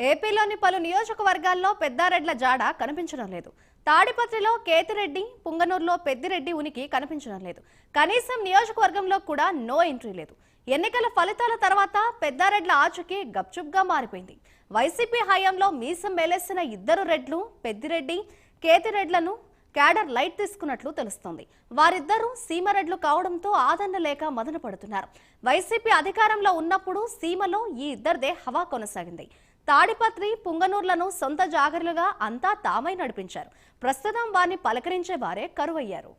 ఏపీలోని పలు నియోజకవర్గాల్లో పెద్దారెడ్ల జాడ కనిపించడం లేదు. తాడిపత్రిలో కేతిరెడ్డి, పుంగనూరులో పెద్దిరెడ్డి ఉనికి కనిపించడం లేదు. కనీసం నియోజకవర్గంలో కూడా నో ఎంట్రీ లేదు. ఎన్నికల ఫలితాల తర్వాత పెద్దారెడ్ల ఆచూకీ గప్చుప్గా మారిపోయింది. వైసీపీ హయాంలో మీసం మేలేసిన ఇద్దరు రెడ్లు పెద్దిరెడ్డి, కేతిరెడ్లను క్యాడర్ లైట్ తీసుకున్నట్లు తెలుస్తోంది. వారిద్దరూ సీమరెడ్లు కావడంతో ఆదరణ లేక మదన పడుతున్నారు. వైసీపీ అధికారంలో ఉన్నప్పుడు సీమలో ఈ ఇద్దరిదే హవా కొనసాగింది. తాడిపత్రి, పుంగనూర్లను సొంత జాగరులుగా అంతా తామై నడిపించారు. ప్రస్తుతం వారిని పలకరించే వారే కరువయ్యారు.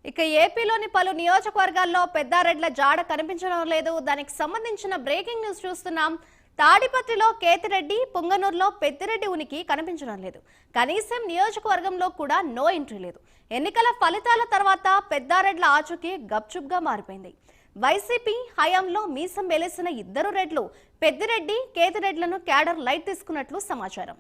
ఇక ఏపీలోని పలు నియోజకవర్గాల్లో పెద్దారెడ్ల జాడ కనిపించడం లేదు. దానికి సంబంధించిన బ్రేకింగ్ న్యూస్ చూస్తున్నాం. తాడిపత్రిలో కేతిరెడ్డి, పుంగనూరులో పెద్దిరెడ్డి ఉనికి కనిపించడం లేదు. కనీసం నియోజకవర్గంలో కూడా నో ఎంట్రీ లేదు. ఎన్నికల ఫలితాల తర్వాత పెద్దారెడ్ల ఆచూకీ గప్చుప్గా మారిపోయింది. వైసీపీ హయాంలో మీసం వెలిసిన ఇద్దరు రెడ్లు పెద్దిరెడ్డి, కేతిరెడ్లను క్యాడర్ లైట్ తీసుకున్నట్లు సమాచారం.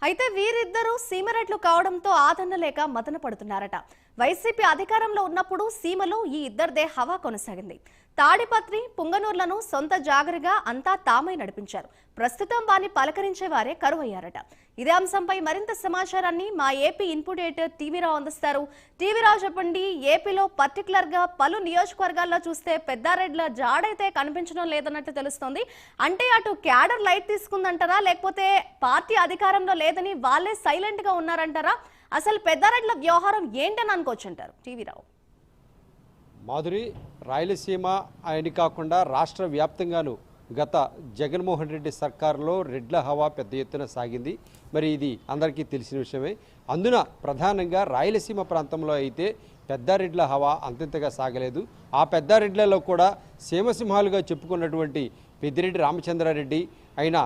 అయితే వీరిద్దరూ సీమరెడ్లు కావడంతో ఆదరణ లేక మదన పడుతున్నారట. వైసీపీ అధికారంలో ఉన్నప్పుడు సీమలో ఈ ఇద్దరిదే హవా కొనసాగింది. తాడిపత్రి, పుంగనూర్లను సొంత జాగరిగా అంతా తామై నడిపించారు. ప్రస్తుతం వారిని పలకరించే వారే కరువయ్యారట. ఇదే అంశంపై మరింత సమాచారాన్ని మా ఏపీ ఇన్పుట్ ఎడిటర్ టీవీరావు అందిస్తారు. టీవీరావు, చెప్పండి, ఏపీలో పర్టికులర్ గా పలు నియోజకవర్గాల్లో చూస్తే పెద్దారెడ్ల జాడైతే కనిపించడం లేదన్నట్టు తెలుస్తోంది. అంటే అటు క్యాడర్ లైట్ తీసుకుందంటారా, లేకపోతే పార్టీ అధికారంలో లేదని వాళ్ళే సైలెంట్ గా ఉన్నారంటారా? అసలు పెద్దారెడ్ల వ్యవహారం ఏంటని అనుకోవచ్చు అంటారు టీవీరావు? మాధురి, రాయలసీమ అని కాకుండా రాష్ట్ర వ్యాప్తంగాను గత జగన్మోహన్ రెడ్డి సర్కారులో రెడ్ల హవా పెద్ద ఎత్తున సాగింది. మరి ఇది అందరికీ తెలిసిన విషయమే. అందున ప్రధానంగా రాయలసీమ ప్రాంతంలో అయితే పెద్దారెడ్ల హవా అంతంతగా సాగలేదు. ఆ పెద్దారెడ్లలో కూడా సీమసింహాలుగా చెప్పుకున్నటువంటి పెద్దిరెడ్డి రామచంద్రారెడ్డి ఆయన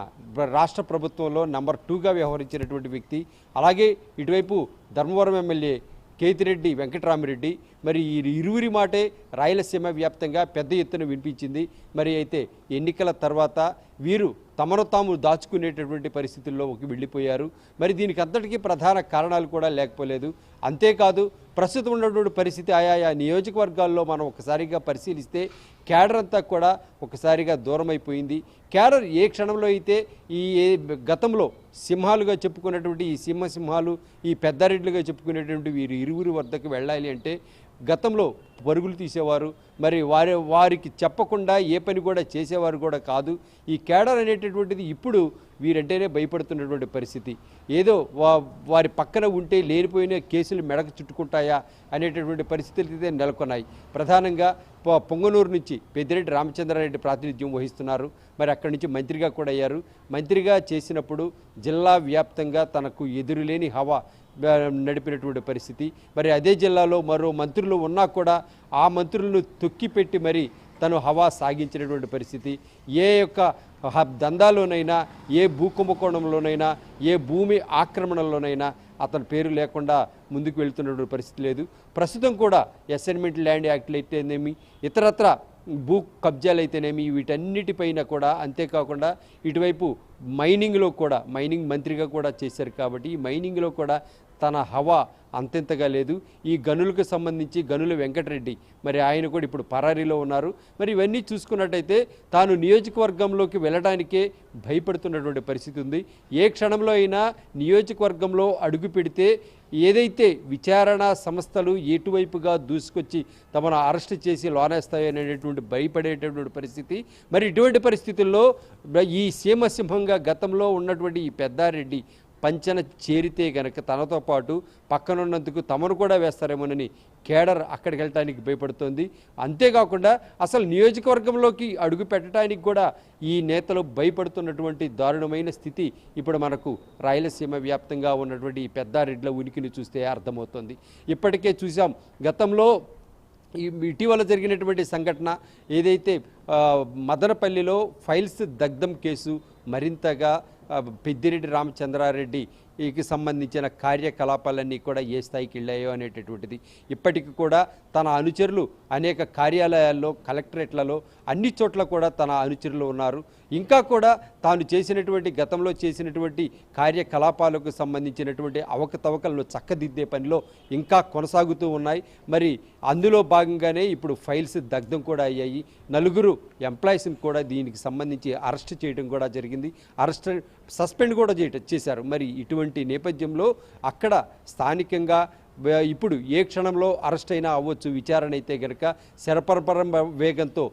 రాష్ట్ర ప్రభుత్వంలో నంబర్ 2గా వ్యవహరించినటువంటి వ్యక్తి. అలాగే ఇటువైపు ధర్మవరం ఎమ్మెల్యే కేతిరెడ్డి వెంకటరామిరెడ్డి, మరి ఈ ఇరువురి మాటే రాయలసీమ వ్యాప్తంగా పెద్ద ఎత్తున వినిపించింది. మరి అయితే ఎన్నికల తర్వాత వీరు తమను తాము దాచుకునేటటువంటి పరిస్థితుల్లో వెళ్ళిపోయారు. మరి దీనికి అంతటికీ ప్రధాన కారణాలు కూడా లేకపోలేదు. అంతేకాదు, ప్రస్తుతం ఉన్నటువంటి పరిస్థితి ఆయా నియోజకవర్గాల్లో మనం ఒకసారిగా పరిశీలిస్తే క్యాడర్ అంతా కూడా ఒకసారిగా దూరం అయిపోయింది. క్యాడర్ ఏ క్షణంలో అయితే ఈ గతంలో సింహాలుగా చెప్పుకున్నటువంటి ఈ సింహాలు, ఈ పెద్దారెడ్లుగా చెప్పుకునేటువంటి వీరు ఇరువురి వద్దకు వెళ్ళాలి అంటే గతంలో పరుగులు తీసేవారు. మరి వారికి చెప్పకుండా ఏ పని కూడా చేసేవారు కూడా కాదు. ఈ క్యాడర్ అనేటటువంటిది ఇప్పుడు వీరంటేనే భయపడుతున్నటువంటి పరిస్థితి. ఏదో వారి పక్కన ఉంటే లేనిపోయిన కేసులు మెడకు చుట్టుకుంటాయా అనేటటువంటి పరిస్థితులు అయితే నెలకొన్నాయి. ప్రధానంగా పొంగనూరు నుంచి పెద్దిరెడ్డి రామచంద్రారెడ్డి ప్రాతినిధ్యం వహిస్తున్నారు. మరి అక్కడి నుంచి మంత్రిగా కూడా అయ్యారు. మంత్రిగా చేసినప్పుడు జిల్లా వ్యాప్తంగా తనకు ఎదురులేని హవా నడిపినటువంటి పరిస్థితి. మరి అదే జిల్లాలో మరో మంత్రులు ఉన్నా కూడా ఆ మంత్రులను తొక్కిపెట్టి మరి తను హవా సాగించినటువంటి పరిస్థితి. ఏ యొక్క దందాలోనైనా, ఏ భూకుంభకోణంలోనైనా, ఏ భూమి ఆక్రమణలోనైనా అతని పేరు లేకుండా ముందుకు వెళ్తున్నటువంటి పరిస్థితి లేదు. ప్రస్తుతం కూడా అసైన్మెంట్ ల్యాండ్ యాక్ట్లు అయితేనేమి, ఇతరత్ర భూ కబ్జాలు అయితేనేమి, వీటన్నిటిపైన కూడా, అంతేకాకుండా ఇటువైపు మైనింగ్లో కూడా మైనింగ్ మంత్రిగా కూడా చేశారు కాబట్టి ఈ మైనింగ్లో కూడా తన హవా అంతెంతగా లేదు. ఈ గనులకు సంబంధించి గనుల వెంకటరెడ్డి మరి ఆయన కూడా ఇప్పుడు పరారీలో ఉన్నారు. మరి ఇవన్నీ చూసుకున్నట్టయితే తాను నియోజకవర్గంలోకి వెళ్ళడానికే భయపడుతున్నటువంటి పరిస్థితి ఉంది. ఏ క్షణంలో అయినా నియోజకవర్గంలో అడుగు పెడితే ఏదైతే విచారణ సంస్థలు ఎటువైపుగా దూసుకొచ్చి తమను అరెస్ట్ చేసి లోనేస్తాయో అనేటువంటి భయపడేటటువంటి పరిస్థితి. మరి ఇటువంటి పరిస్థితుల్లో ఈ సీమసింహంగా గతంలో ఉన్నటువంటి ఈ పెద్దారెడ్డి పంచన చేరితే గనక తనతో పాటు పక్కనున్నందుకు తమను కూడా వేస్తారేమోనని కేడర్ అక్కడికి వెళ్ళటానికి భయపడుతోంది. అంతేకాకుండా అసలు నియోజకవర్గంలోకి అడుగు పెట్టడానికి కూడా ఈ నేతలు భయపడుతున్నటువంటి దారుణమైన స్థితి ఇప్పుడు మనకు రాయలసీమ వ్యాప్తంగా ఉన్నటువంటి ఈ పెద్దారెడ్ల ఉనికిని చూస్తే అర్థమవుతుంది. ఇప్పటికే చూసాం గతంలో ఇటీవల జరిగినటువంటి సంఘటన ఏదైతే మదనపల్లిలో ఫైల్స్ దగ్ధం కేసు మరింతగా పెద్దిరెడ్డి రామచంద్రారెడ్డికి సంబంధించిన కార్యకలాపాలన్నీ కూడా ఏ స్థాయికి వెళ్ళాయో అనేటటువంటిది. ఇప్పటికి కూడా తన అనుచరులు అనేక కార్యాలయాల్లో కలెక్టరేట్లలో అన్ని చోట్ల కూడా తన అనుచరులు ఉన్నారు. ఇంకా కూడా తాను చేసినటువంటి గతంలో చేసినటువంటి కార్యకలాపాలకు సంబంధించినటువంటి అవకతవకలను చక్కదిద్దే పనిలో ఇంకా కొనసాగుతూ ఉన్నాయి. మరి అందులో భాగంగానే ఇప్పుడు ఫైల్స్ దగ్ధం కూడా అయ్యాయి. 4 ఎంప్లాయీస్ని కూడా దీనికి సంబంధించి అరెస్ట్ చేయడం కూడా జరిగింది. సస్పెండ్ కూడా చేశారు. మరి ఇటువంటి నేపథ్యంలో అక్కడ స్థానికంగా ఇప్పుడు ఏ క్షణంలో అరెస్ట్ అయినా అవ్వచ్చు. విచారణ అయితే కనుక శరపరపరం వేగంతో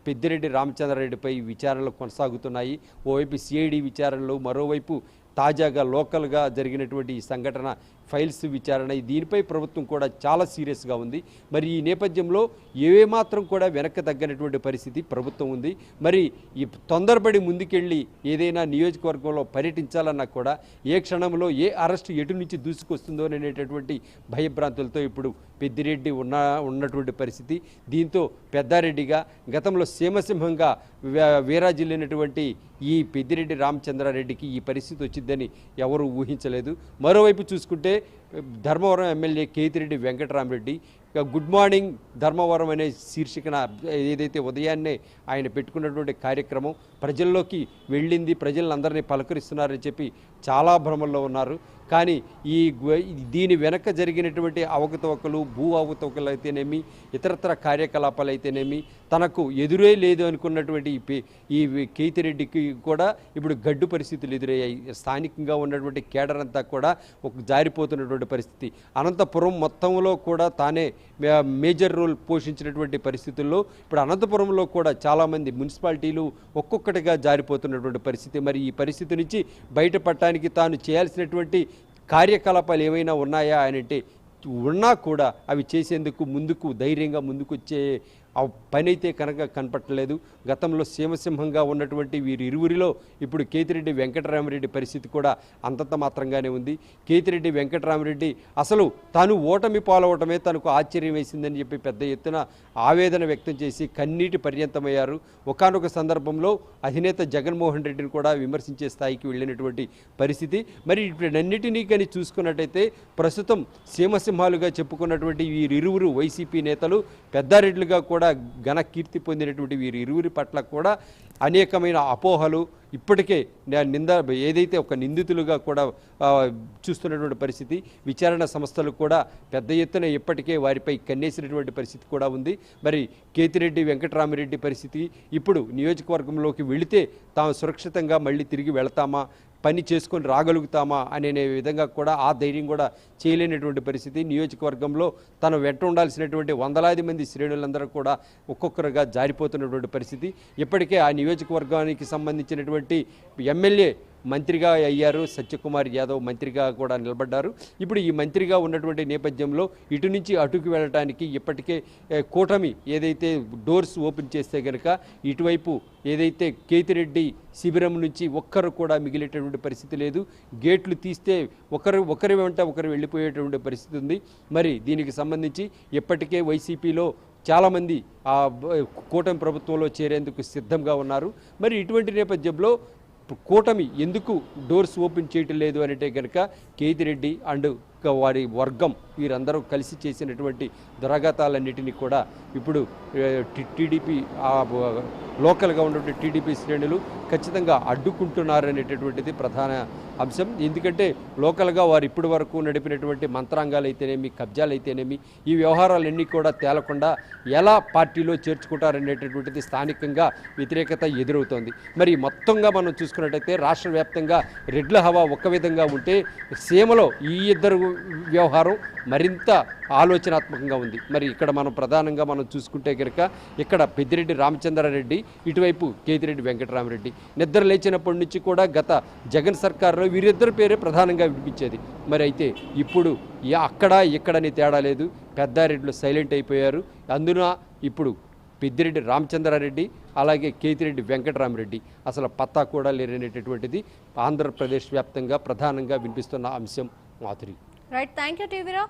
పెద్దిరెడ్డి రామచంద్రారెడ్డిపై విచారణలు కొనసాగుతున్నాయి. ఓవైపు సిఐడి విచారణలు, మరోవైపు తాజాగా లోకల్గా జరిగినటువంటి ఈ సంఘటన ఫైల్స్ విచారణ, దీనిపై ప్రభుత్వం కూడా చాలా సీరియస్గా ఉంది. మరి ఈ నేపథ్యంలో ఏమాత్రం కూడా వెనక్కి తగ్గనటువంటి పరిస్థితి ప్రభుత్వం ఉంది. మరి ఈ తొందరపడి ముందుకెళ్ళి ఏదైనా నియోజకవర్గంలో పర్యటించాలన్నా కూడా ఏ క్షణంలో ఏ అరెస్టు ఎటు నుంచి దూసుకొస్తుందో అనేటటువంటి భయభ్రాంతులతో ఇప్పుడు పెద్దిరెడ్డి ఉన్నటువంటి పరిస్థితి. దీంతో పెద్దారెడ్డిగా గతంలో సీమసింహంగా వీరాజిల్లినటువంటి ఈ పెద్దిరెడ్డి రామచంద్రారెడ్డికి ఈ పరిస్థితి వచ్చిందని ఎవరూ ఊహించలేదు. మరోవైపు చూసుకుంటే Dharmavaram MLA Kethireddy Venkatarama Reddy good morning Dharmavaram అనే శీర్షికన ఏదైతే ఉదయాన్నే ఆయన పెట్టుకున్నటువంటి కార్యక్రమం ప్రజల్లోకి వెళ్ళింది, ప్రజలందరినీ పలకరిస్తున్నారని చెప్పి చాలా భ్రమల్లో ఉన్నారు. కానీ దీని వెనక జరిగినటువంటి అవకతవకలు, భూ అవకతవకలు అయితేనేమి, ఇతరత్ర కార్యకలాపాలు అయితేనేమి తనకు ఎదురే లేదు అనుకున్నటువంటి ఈ కేతిరెడ్డికి కూడా ఇప్పుడు గడ్డు పరిస్థితులు ఎదురయ్యాయి. స్థానికంగా ఉన్నటువంటి కేడర్ అంతా కూడా ఒక జారిపోతున్నటువంటి పరిస్థితి. అనంతపురం మొత్తంలో కూడా తానే మేజర్ రోల్ పోషించినటువంటి పరిస్థితుల్లో ఇప్పుడు అనంతపురంలో కూడా చాలామంది మున్సిపాలిటీలు ఒక్కొక్కటిగా జారిపోతున్నటువంటి పరిస్థితి. మరి ఈ పరిస్థితి నుంచి బయటపడటానికి తాను చేయాల్సినటువంటి కార్యకలాపాలు ఏమైనా ఉన్నాయా అని అంటే ఉన్నా కూడా అవి చేసేందుకు ధైర్యంగా ముందుకొచ్చే ఆ పని అయితే కనుక కనపట్టలేదు. గతంలో సీమసింహంగా ఉన్నటువంటి వీరిరువురిలో ఇప్పుడు కేతిరెడ్డి వెంకటరామరెడ్డి పరిస్థితి కూడా అంతంత మాత్రంగానే ఉంది. కేతిరెడ్డి వెంకటరామరెడ్డి అసలు తాను ఓటమి పాలవటమే తనకు ఆశ్చర్యం వేసిందని చెప్పి పెద్ద ఎత్తున ఆవేదన వ్యక్తం చేసి కన్నీటి పర్యంతమయ్యారు. ఒకానొక సందర్భంలో అధినేత జగన్మోహన్ రెడ్డిని కూడా విమర్శించే స్థాయికి వెళ్ళినటువంటి పరిస్థితి. మరి వీటన్నిటినీ కానీ చూసుకున్నట్టయితే ప్రస్తుతం సీమసింహాలుగా చెప్పుకున్నటువంటి వీరిరువురు వైసీపీ నేతలు పెద్దారెడ్లుగా కూడా ఘన కీర్తి పొందినటువంటి వీరిరువురి పట్ల కూడా అనేకమైన అపోహలు ఇప్పటికే ఏదైతే ఒక నిందితులుగా కూడా చూస్తున్నటువంటి పరిస్థితి. విచారణ సంస్థలు కూడా పెద్ద ఎత్తున ఇప్పటికే వారిపై కన్నేసినటువంటి పరిస్థితి కూడా ఉంది. మరి కేతిరెడ్డి వెంకటరామరెడ్డి పరిస్థితి ఇప్పుడు నియోజకవర్గంలోకి వెళితే తాము సురక్షితంగా మళ్ళీ తిరిగి వెళతామా, పని చేసుకొని రాగలుగుతామా అనే విధంగా కూడా ఆ ధైర్యం కూడా చేయలేనటువంటి పరిస్థితి. నియోజకవర్గంలో తను వెంట ఉండాల్సినటువంటి వందలాది మంది శ్రేణులందరూ కూడా ఒక్కొక్కరుగా జారిపోతున్నటువంటి పరిస్థితి. ఇప్పటికే ఆ నియోజకవర్గానికి సంబంధించినటువంటి ఎమ్మెల్యే మంత్రిగా అయ్యారు. సత్యకుమార్ యాదవ్ మంత్రిగా కూడా నిలబడ్డారు. ఇప్పుడు ఈ మంత్రిగా ఉన్నటువంటి నేపథ్యంలో ఇటు నుంచి అటుకు వెళ్ళడానికి ఇప్పటికే కూటమి ఏదైతే డోర్స్ ఓపెన్ చేస్తే కనుక ఇటువైపు ఏదైతే కేతిరెడ్డి శిబిరం నుంచి ఒక్కరు కూడా మిగిలేటటువంటి పరిస్థితి లేదు. గేట్లు తీస్తే ఒకరి వెంట ఒకరు వెళ్ళిపోయేటువంటి పరిస్థితి ఉంది. మరి దీనికి సంబంధించి ఇప్పటికే వైసీపీలో చాలామంది ఆ కూటమి ప్రభుత్వంలో చేరేందుకు సిద్ధంగా ఉన్నారు. మరి ఇటువంటి నేపథ్యంలో కూటమి ఎందుకు డోర్స్ ఓపెన్ చేయటం లేదు అంటే కనుక కేతిరెడ్డి అండ్ వారి వర్గం వీరందరూ కలిసి చేసినటువంటి దురాఘాతాలన్నిటినీ కూడా ఇప్పుడు టీడీపీ లోకల్గా ఉన్నటువంటి టీడీపీ శ్రేణులు ఖచ్చితంగా అడ్డుకుంటున్నారనేటటువంటిది ప్రధాన అంశం. ఎందుకంటే లోకల్గా వారు ఇప్పటి వరకు నడిపినటువంటి మంత్రాంగాలు అయితేనేమి, కబ్జాలు అయితేనేమి, ఈ వ్యవహారాలన్నీ కూడా తేలకుండా ఎలా పార్టీలో చేర్చుకుంటారనేటటువంటిది స్థానికంగా వ్యతిరేకత ఎదురవుతోంది. మరి మొత్తంగా మనం చూసుకున్నట్టయితే రాష్ట్ర వ్యాప్తంగా రెడ్ల హవా ఒక విధంగా ఉంటే సీమలో ఈ ఇద్దరు వ్యవహారం మరింత ఆలోచనాత్మకంగా ఉంది. మరి ఇక్కడ మనం ప్రధానంగా మనం చూసుకుంటే కనుక ఇక్కడ పెద్దిరెడ్డి రామచంద్రారెడ్డి, ఇటువైపు కేతిరెడ్డి వెంకటరామరెడ్డి నిద్ర లేచినప్పటి నుంచి కూడా గత జగన్ సర్కారులో వీరిద్దరి పేరే ప్రధానంగా వినిపించేది. మరి అయితే ఇప్పుడు అక్కడ ఇక్కడని తేడా లేదు, పెద్దారెడ్డిలో సైలెంట్ అయిపోయారు. అందున ఇప్పుడు పెద్దిరెడ్డి రామచంద్రారెడ్డి అలాగే కేతిరెడ్డి వెంకటరామరెడ్డి అసలు పత్తా కూడా లేరనేటటువంటిది ఆంధ్రప్రదేశ్ వ్యాప్తంగా ప్రధానంగా వినిపిస్తున్న అంశం. మాధురి. Right, thank you టీవీరావు.